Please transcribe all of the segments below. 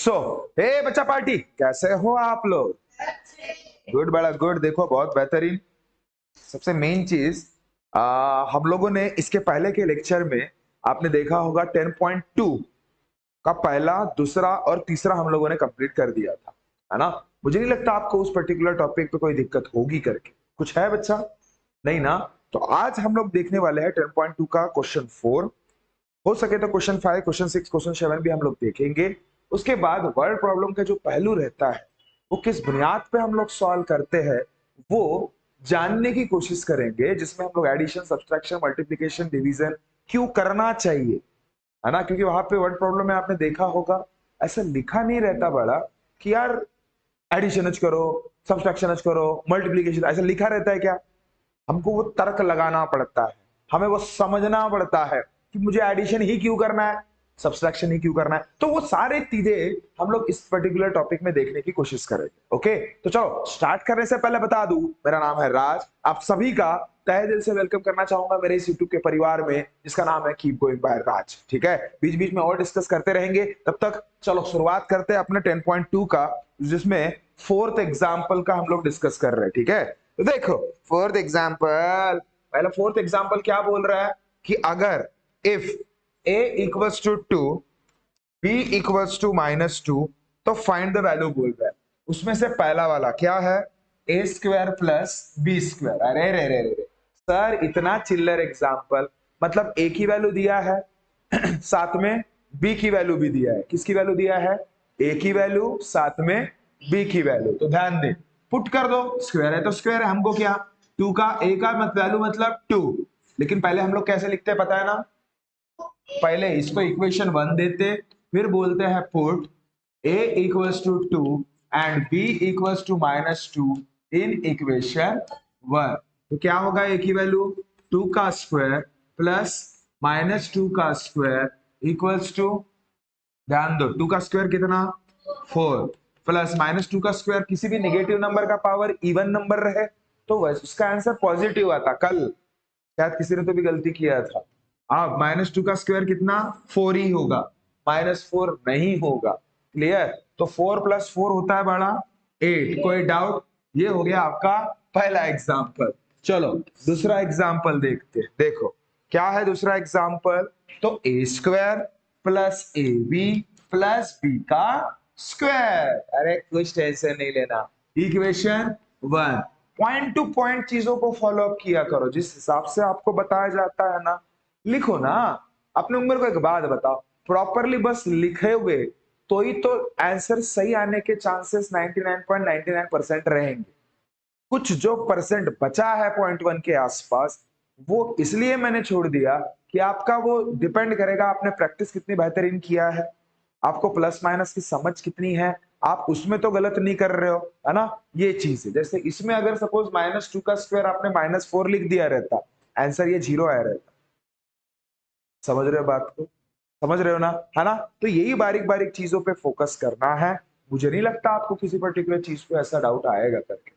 हे बच्चा पार्टी, कैसे हो आप लोग? गुड, बड़ा गुड। देखो बहुत बेहतरीन। सबसे मेन चीज, हम लोगों ने इसके पहले के लेक्चर में आपने देखा होगा 10.2 का पहला, दूसरा और तीसरा हम लोगों ने कंप्लीट कर दिया था, है ना? मुझे नहीं लगता आपको उस पर्टिकुलर टॉपिक पे कोई दिक्कत होगी करके। कुछ है बच्चा? नहीं ना? तो आज हम लोग देखने वाले हैं 10.2 का क्वेश्चन 4। हो सके तो क्वेश्चन 5, क्वेश्चन 6, क्वेश्चन 7 भी हम लोग देखेंगे। उसके बाद वर्ड प्रॉब्लम का जो पहलू रहता है वो किस बुनियाद पे हम लोग सॉल्व करते हैं वो जानने की कोशिश करेंगे, जिसमें हम लोग एडिशन, सब्सट्रैक्शन, मल्टीप्लिकेशन, डिवीजन क्यों करना चाहिए, है ना? क्योंकि वहां पे वर्ड प्रॉब्लम में आपने देखा होगा ऐसा लिखा नहीं रहता बड़ा कि यार एडिशन करो, सब्सट्रैक्शन करो, मल्टीप्लिकेशन, ऐसा लिखा रहता है क्या? हमको वो तर्क लगाना पड़ता है, हमें वो समझना पड़ता है कि मुझे एडिशन ही क्यों करना है, सब्सट्रैक्शन ही क्यों करना है। तो वो सारे चीजें हम लोग इस पर्टिकुलर टॉपिक में देखने की कोशिश करेंगे। ओके, तो चलो स्टार्ट करने से पहले बता दूं, मेरा नाम है राज। आप सभी का तहे दिल से वेलकम करना चाहूंगा मेरे इस यूट्यूब के परिवार में जिसका नाम है कीप गोइंग बाय राज। ठीक है, बीच बीच में और डिस्कस करते रहेंगे। तब तक चलो शुरुआत करते हैं अपने 10.2 का, जिसमें फोर्थ एग्जाम्पल का हम लोग डिस्कस कर रहे हैं। ठीक है, तो देखो फोर्थ एग्जाम्पल, पहला फोर्थ एग्जाम्पल क्या बोल रहा है कि अगर if a equals to 2, b equals to -2, तो फाइंड द वैल्यू बोल रहा है। उसमें से पहला वाला क्या है? a square plus b square. अरे रे रे रे सर, इतना चिल्लर एग्जाम्पल, मतलब a की वैल्यू दिया है साथ में b की वैल्यू भी दिया है। किसकी वैल्यू दिया है? a की वैल्यू साथ में b की वैल्यू। तो ध्यान दे, पुट कर दो, स्क्वायर है तो स्क्वायर है, हमको क्या, 2 का a का वैल्यू मतलब 2। लेकिन पहले हम लोग कैसे लिखते हैं पता है ना? पहले इसको इक्वेशन 1 देते, फिर बोलते हैं put a equals to 2 and b equals to -2 in equation 1। तो क्या होगा? a की वैल्यू 2 का स्क्वायर प्लस -2 का स्क्वायर इक्वल्स टू, ध्यान दो 2 का स्क्वायर कितना, 4, प्लस -2 का स्क्वायर, किसी भी नेगेटिव नंबर का पावर इवन नंबर रहे तो उसका आंसर पॉजिटिव आता। कल शायद किसी ने तो भी गलती किया था। अब -2 का स्क्वायर कितना, 4 ही होगा, -4 नहीं होगा। क्लियर? तो 4 + 4 होता है बड़ा 8। कोई डाउट? ये हो गया आपका पहला एग्जाम्पल। चलो दूसरा एग्जाम्पल देखते हैं। देखो क्या है दूसरा एग्जाम्पल? तो a square plus ab plus b का स्क्वायर। अरे कुछ टेंशन नहीं लेना, इक्वेशन 1। पॉइंट टू पॉइंट चीजों को फॉलो अप किया करो, जिस हिसाब से आपको बताया जाता है ना लिखो ना। अपने उम्र को एक बात बताओ, प्रॉपरली बस लिखे हुए तो ही तो आंसर सही आने के चांसेस 99.99% रहेंगे। कुछ जो परसेंट बचा है पॉइंट 1 के आसपास, वो इसलिए मैंने छोड़ दिया कि आपका वो डिपेंड करेगा आपने प्रैक्टिस कितनी बेहतरीन किया है, आपको प्लस माइनस की समझ कितनी है, आप उसमें तो गलत नहीं कर रहे हो, है ना? ये चीज है। जैसे इसमें अगर सपोज -2 का स्क्वायर आपने -4 लिख दिया रहता, आंसर ये 0 आया रहता। समझ रहे हो बात को? समझ रहे हो ना, है ना? तो यही बारीक बारीक चीजों पे फोकस करना है। मुझे नहीं लगता आपको किसी पर्टिकुलर चीज पे ऐसा डाउट आएगा करके।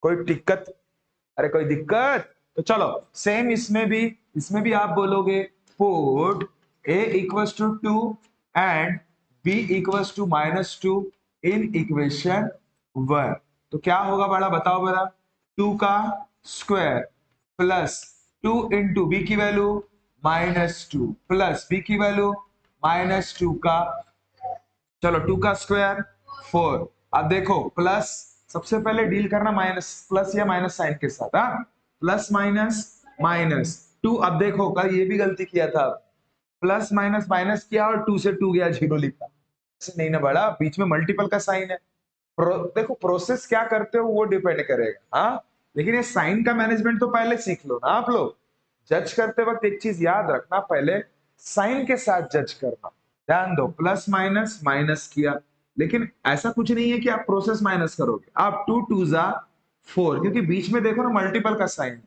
कोई दिक्कत? अरे कोई दिक्कत? तो चलो सेम इसमें भी आप बोलोगे put a equals to 2 and b equals to -2 in equation 1। तो क्या होगा बड़ा, बताओ बड़ा? 2 का स्क्वायर प्लस 2 इंटू बी की वैल्यू -2 प्लस b की वैल्यू -2 का, चलो 2 का स्क्वायर 4। अब देखो प्लस, सबसे पहले डील करना माइनस प्लस या माइनस साइन के साथ, हाँ? Plus minus minus 2। अब देखो कल ये भी गलती किया था, प्लस माइनस माइनस किया और 2 से 2 गया 0 लिखा। ऐसे नहीं ना बड़ा, बीच में मल्टीपल का साइन है। देखो प्रोसेस क्या करते हो वो डिपेंड करेगा, हाँ? लेकिन ये साइन का मैनेजमेंट तो पहले सीख लो ना आप लोग। जज करते वक्त एक चीज याद रखना, पहले साइन के साथ जज करना। ध्यान दो, प्लस माइनस माइनस किया, लेकिन ऐसा कुछ नहीं है कि आप प्रोसेस माइनस करोगे। आप 2 2 जा 4, क्योंकि बीच में देखो ना मल्टीपल का साइन।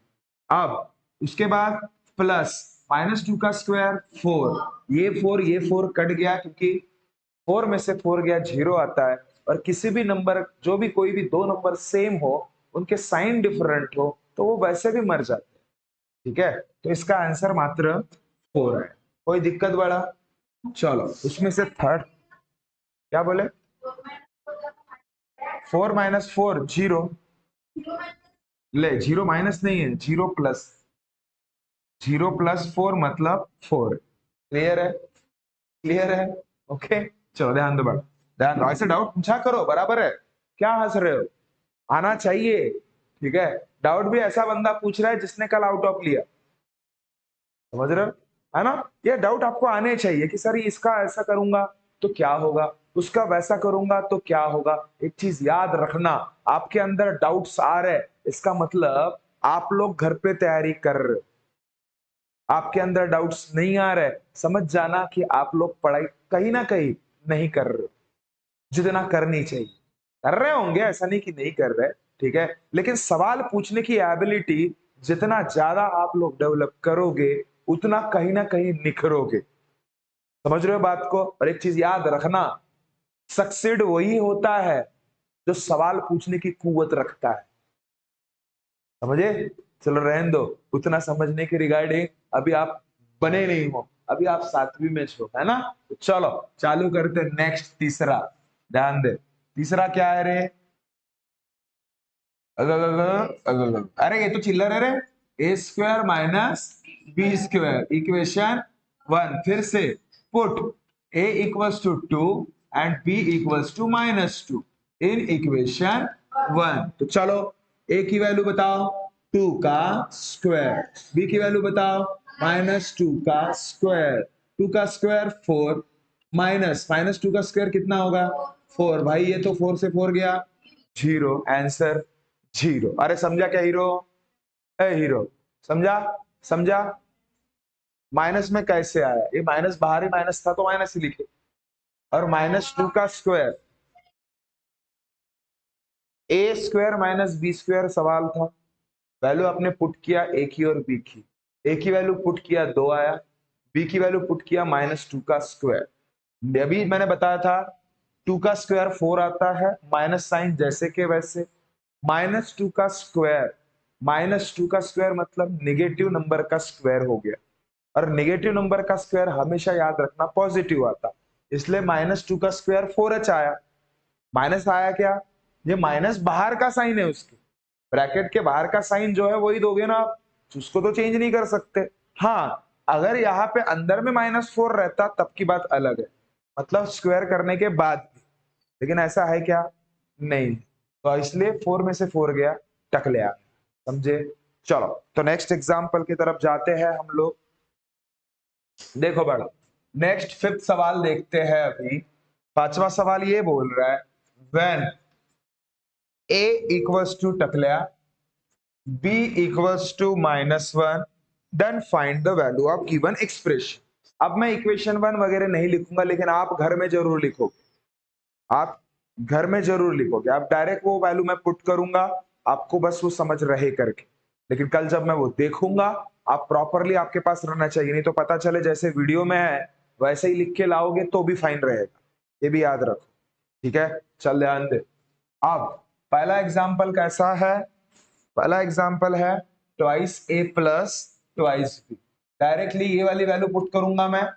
अब उसके बाद प्लस -2 का स्क्वायर 4, ये 4 कट गया, क्योंकि 4 में से 4 गया 0 आता है। और किसी भी नंबर, जो भी कोई भी दो नंबर सेम हो, उनके साइन डिफरेंट हो, तो वो वैसे भी मर जाते हैं। ठीक है, तो इसका आंसर मात्र 4 है। कोई दिक्कत बड़ा? चलो उसमें से थर्ड, क्या बोले? 4 माइनस 4 0, ले 0 माइनस नहीं है, 0 प्लस, 0 प्लस 4 मतलब 4। क्लियर है? क्लियर है? ओके, चलो ध्यान दो बड़ा, ध्यान दो, ऐसे डाउट पूछा करो, बराबर है? क्या हंस रहे हो? आना चाहिए, ठीक है? डाउट भी ऐसा बंदा पूछ रहा है जिसने कल आउट ऑफ लिया, समझ रहे हो? है ना? ये डाउट आपको आने चाहिए कि सर इसका ऐसा करूंगा तो क्या होगा, उसका वैसा करूंगा तो क्या होगा। एक चीज याद रखना, आपके अंदर डाउट्स आ रहे, इसका मतलब आप लोग घर पे तैयारी कर रहे हो। आपके अंदर डाउट्स नहीं आ रहे, समझ जाना कि आप लोग पढ़ाई कहीं ना कहीं नहीं कर रहे, जितना करनी चाहिए। कर रहे होंगे, ऐसा नहीं कि नहीं कर रहे, ठीक है? लेकिन सवाल पूछने की एबिलिटी जितना ज्यादा आप लोग डेवलप करोगे, उतना कहीं ना कहीं निखरोगे। समझ रहे हो बात को? और एक चीज याद रखना, सक्सेड वही होता है जो सवाल पूछने की कुव्वत रखता है। समझे? चलो रहने दो, उतना समझने के रिगार्डिंग अभी आप बने नहीं हो, अभी आप 7वीं में हो, है ना? तो चलो चालू करते नेक्स्ट, तीसरा। ध्यान दे, तीसरा क्या है रे? अरे ये तो चिल्लर है रे। A square minus b square equation 1, फिर से put a equals to 2 and b equals to -2 in equation 1। तो चलो ए की वैल्यू बताओ 2 का स्क्वायर, बी की वैल्यू बताओ -2 का स्क्वायर, 2 का स्क्वायर 4, माइनस 2 का स्क्वायर कितना होगा 4। भाई ये तो 4 से 4 गया, 0, आंसर 0। अरे समझा क्या हीरो? ए हीरो, समझा? समझा? माइनस में कैसे आया? ये माइनस बाहर ही माइनस था तो माइनस ही लिखे। और -2 का स्क्वायर, ए स्क्वायर माइनस बी स्क्वायर सवाल था, वैल्यू आपने पुट किया ए की और बी की। ए की वैल्यू पुट किया 2 आया, बी की वैल्यू पुट किया -2 का स्क्वायर। अभी मैंने बताया था 2 का स्क्वायर 4 आता है, माइनस साइन जैसे के वैसे, -2 का स्क्वायर, -2 का स्क्वायर मतलब नेगेटिव नंबर का स्क्वायर हो गया। और नेगेटिव नंबर का स्क्वायर हमेशा याद रखना पॉजिटिव आता, इसलिए -2 का स्क्वायर 4h आया। माइनस आया क्या? ये माइनस बाहर का साइन है, उसके ब्रैकेट के बाहर का साइन जो है वही दोगे ना आप, उसको तो चेंज नहीं कर सकते। हाँ, अगर यहाँ पे अंदर में -4 रहता तब की बात अलग है, मतलब स्क्वायर करने के बाद भी। लेकिन ऐसा है क्या? नहीं, तो इसलिए 4 में से 4 गया, टक ले आ। समझे? चलो तो नेक्स्ट एग्जांपल की तरफ जाते हैं हम लोग। देखो बड़ा, नेक्स्ट 5th सवाल देखते हैं अभी। 5वां सवाल ये बोल रहा है व्हेन a इक्वल्स टू टकलिया b equals to -1 then find the value of given expression. अब मैं इक्वेशन 1 वगैरह नहीं लिखूंगा, लेकिन आप घर में जरूर लिखोगे, आप घर में जरूर लिखोगे। आप डायरेक्ट वो वैल्यू मैं पुट करूंगा, आपको बस वो समझ रहे करके, लेकिन कल जब मैं वो देखूंगा आप प्रॉपरली आपके पास रहना चाहिए, नहीं तो पता चले जैसे वीडियो में है वैसे ही लिख के लाओगे तो भी फाइन रहेगा, ये भी याद रखो, ठीक है? चल ध्यान दे। अब पहला एग्जाम्पल कैसा है? पहला एग्जाम्पल है ट्वाइस ए प्लस ट्वाइस बी। डायरेक्टली ये वाली वैल्यू पुट करूंगा मैं,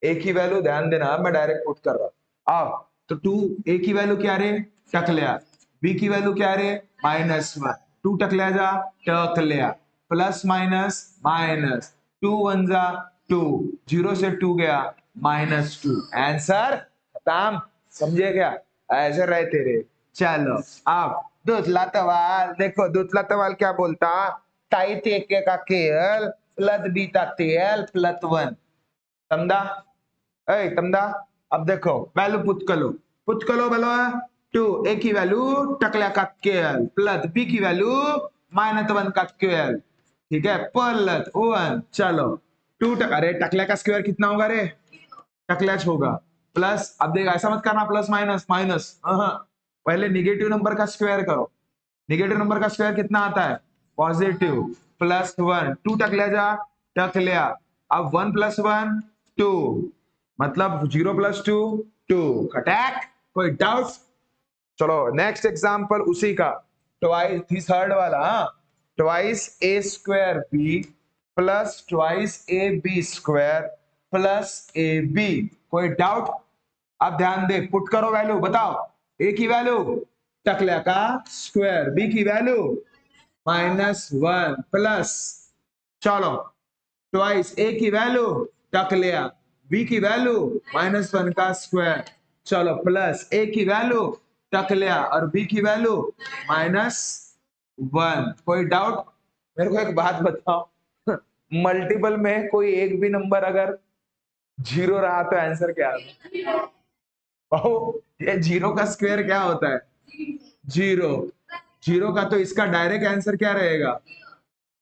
ए की वैल्यू ध्यान देना मैं डायरेक्ट पुट कर रहा हूं। अब तो 2 ए की वैल्यू क्या रे? टक लिया। बी की वैल्यू क्या रे? -1। 2 टक लिया जा, टक लिया, प्लस माइनस माइनस, 2 1 जा 2, 0 से 2 गया -2, आंसर खत्म। समझे क्या? ऐसे रहे तेरे। चलो अब दूसरा सवाल देखो, दूसरा सवाल क्या बोलता? टाइट एक का केएल प्लस बीटा टेल प्लस 1। समझा? ए समझा? अब देखो वैल्यू पुट करो बोलो 2 ए की वैल्यू टकला का केएल प्लस बी की वैल्यू -1 का केएल, ठीक है, प्लस 1। चलो 2 अरे टकला का स्क्वायर कितना होगा रे? टकलैच होगा प्लस। अब देख ऐसा मत करना प्लस माइनस माइनस, पहले निगेटिव नंबर का स्क्वायर करो। निगेटिव नंबर का स्क्वायर कितना आता है? पॉजिटिव, +1। 2 टक ले जा, टक लिया। अब 1 + 1 2, मतलब 0 + 2 2। खटैक, कोई डाउट? चलो नेक्स्ट एग्जांपल उसी का, ट्वाइस थर्ड वाला, twice A square B plus twice A B square plus A B. कोई डाउट? अब ध्यान दे, पुट करो वैल्यू, बताओ ए की वैल्यू टकल्या का स्क्वायर, बी की वैल्यू -1 प्लस, चलो ट्वाइस ए की वैल्यू टकल्या, बी की वैल्यू -1 का स्क्वायर, चलो प्लस ए की वैल्यू टकल्या और बी की वैल्यू -1। कोई डाउट? मेरे को एक बात बताओ, मल्टीपल में कोई एक भी नंबर अगर 0 रहा तो आंसर क्या है? ये 0 का स्क्वायर क्या होता है? 0। 0 का तो इसका डायरेक्ट आंसर क्या रहेगा?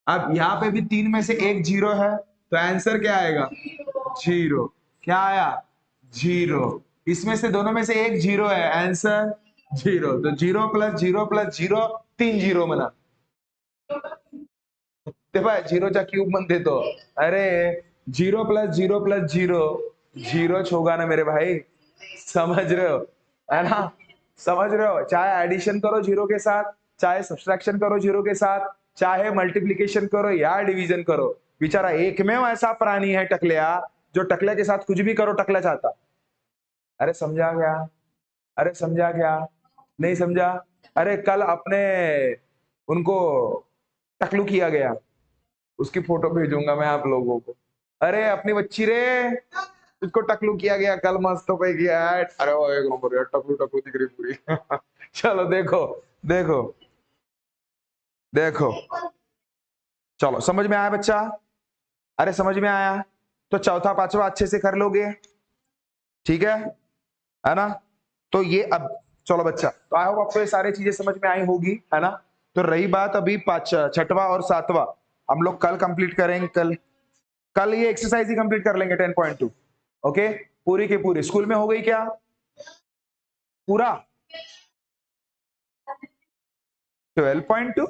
अब यहाँ पे भी 3 में से एक 0 है तो आंसर क्या आएगा? 0। क्या आया? 0। इसमें से दोनों में से एक 0 है, आंसर 0। तो 0 प्लस 0 प्लस 0, 3 0 बना। भाई 0 चा क्यूब बनते तो, अरे 0 प्लस 0 प्लस 0, 0 होगा ना मेरे भाई, समझ रहे हो? है ना? समझ रहे हो? चाहे एडिशन करो 0 के साथ, चाहे सब्सट्रैक्शन करो 0 के साथ, चाहे मल्टीप्लिकेशन करो या डिवीजन करो, बेचारा एक में ऐसा प्राणी है टकलिया, जो टकले के साथ कुछ भी करो टकला चाहता। अरे समझा क्या? अरे समझा क्या? नहीं समझा? अरे कल अपने उनको टकलू किया गया, उसकी फोटो भेजूंगा मैं आप लोगों को। अरे अपनी बच्ची रे, उसको टकलू किया गया कल, मस्त पे किया है। अरे वो एक नंबर यार, टकलू टकलू दिख रही पूरी। चलो देखो देखो देखो, चलो समझ में आया बच्चा? अरे समझ में आया तो चौथा पांचवा अच्छे से कर लोगे, ठीक है ना? तो ये अब चलो बच्चा, तो आई होप आपको ये सारी चीजें समझ में आई होगी, है ना? तो रही बात अभी छठवा और सातवां, हम लोग कल कंप्लीट करेंगे। कल ये एक्सरसाइज ही कंप्लीट कर लेंगे 10.2। ओके, पूरी की पूरी स्कूल में हो गई क्या पूरा? 12.2?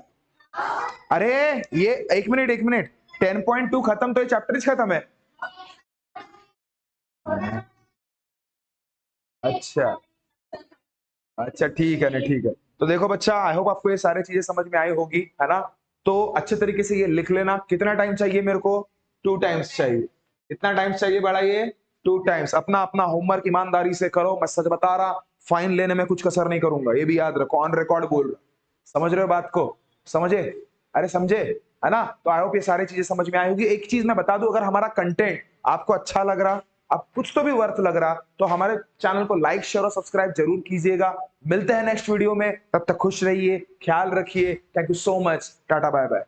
अरे ये एक मिनट, 10.2 खत्म तो ये चैप्टर खत्म है। अच्छा अच्छा, ठीक है ना, ठीक है। तो देखो बच्चा, आई होप आपको ये सारी चीजें समझ में आई होगी, है ना? तो अच्छे तरीके से ये लिख लेना। कितना टाइम चाहिए मेरे को? 2 टाइम्स चाहिए। कितना टाइम्स चाहिए बड़ा? ये 2 टाइम्स। अपना अपना होमवर्क ईमानदारी से करो, मैं सच बता रहा, फाइन लेने में कुछ कसर नहीं करूंगा, ये भी याद रखो, ऑन रिकॉर्ड बोल रहा। समझ रहे हो बात को? समझे? अरे समझे, है ना? तो आई होप ये सारी चीजें समझ में आई होगी। एक चीज मैं बता दूं, अगर हमारा कंटेंट आपको अच्छा लग रहा, अब कुछ तो भी वर्थ लग रहा, तो हमारे चैनल को लाइक शेयर और सब्सक्राइब जरूर कीजिएगा। मिलते हैं नेक्स्ट वीडियो में, तब तक खुश रहिए, ख्याल रखिए। Thank you so much, tata bye bye.